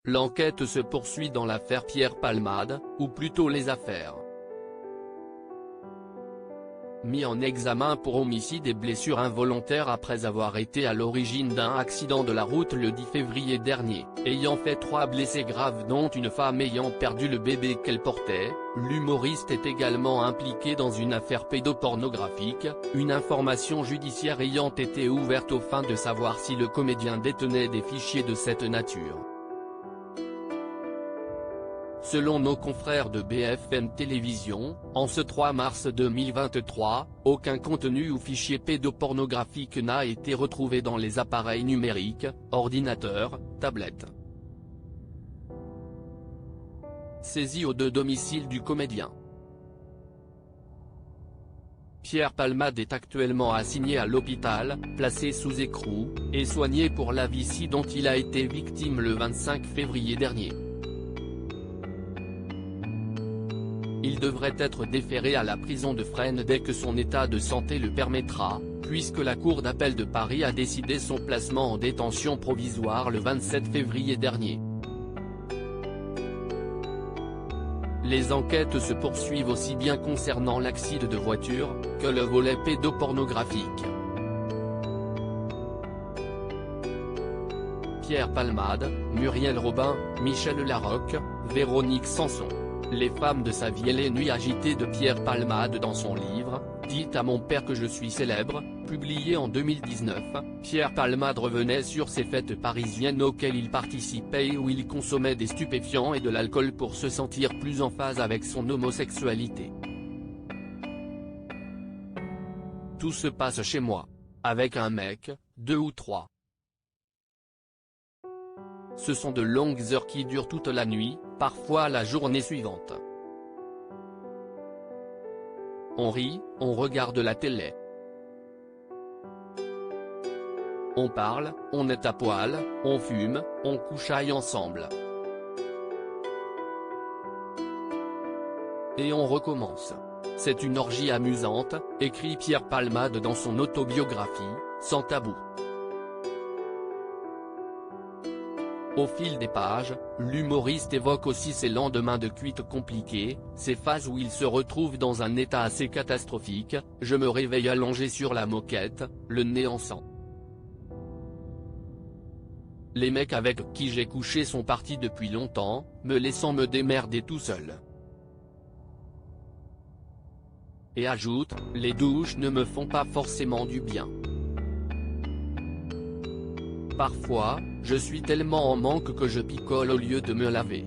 L'enquête se poursuit dans l'affaire Pierre Palmade, ou plutôt les affaires. Mis en examen pour homicide et blessures involontaires après avoir été à l'origine d'un accident de la route le 10 février dernier, ayant fait 3 blessés graves dont une femme ayant perdu le bébé qu'elle portait, l'humoriste est également impliqué dans une affaire pédopornographique, une information judiciaire ayant été ouverte aux fins de savoir si le comédien détenait des fichiers de cette nature. Selon nos confrères de BFM Télévision, en ce 3 mars 2023, aucun contenu ou fichier pédopornographique n'a été retrouvé dans les appareils numériques, ordinateurs, tablettes. Saisie au domicile du comédien. Pierre Palmade est actuellement assigné à l'hôpital, placé sous écrou, et soigné pour l'AVC dont il a été victime le 25 février dernier. Il devrait être déféré à la prison de Fresnes dès que son état de santé le permettra, puisque la Cour d'appel de Paris a décidé son placement en détention provisoire le 27 février dernier. Les enquêtes se poursuivent aussi bien concernant l'accident de voiture, que le volet pédopornographique. Pierre Palmade, Muriel Robin, Michel Larocque, Véronique Sanson. Les femmes de sa vie et les nuits agitées de Pierre Palmade dans son livre « Dites à mon père que je suis célèbre », publié en 2019, Pierre Palmade revenait sur ces fêtes parisiennes auxquelles il participait et où il consommait des stupéfiants et de l'alcool pour se sentir plus en phase avec son homosexualité. Tout se passe chez moi. Avec un mec, 2 ou 3. Ce sont de longues heures qui durent toute la nuit, parfois la journée suivante. On rit, on regarde la télé. On parle, on est à poil, on fume, on couchaille ensemble. Et on recommence. C'est une orgie amusante, écrit Pierre Palmade dans son autobiographie, Sans tabou. Au fil des pages, l'humoriste évoque aussi ses lendemains de cuite compliqués, ces phases où il se retrouve dans un état assez catastrophique, je me réveille allongé sur la moquette, le nez en sang. Les mecs avec qui j'ai couché sont partis depuis longtemps, me laissant me démerder tout seul. Et ajoute, les douches ne me font pas forcément du bien. Parfois, je suis tellement en manque que je picole au lieu de me laver.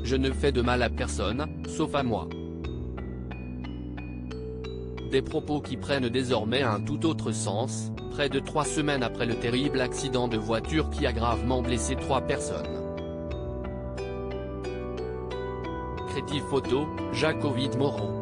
Je ne fais de mal à personne, sauf à moi. Des propos qui prennent désormais un tout autre sens, près de 3 semaines après le terrible accident de voiture qui a gravement blessé 3 personnes. Créative photo, Jacques Ovid Moreau.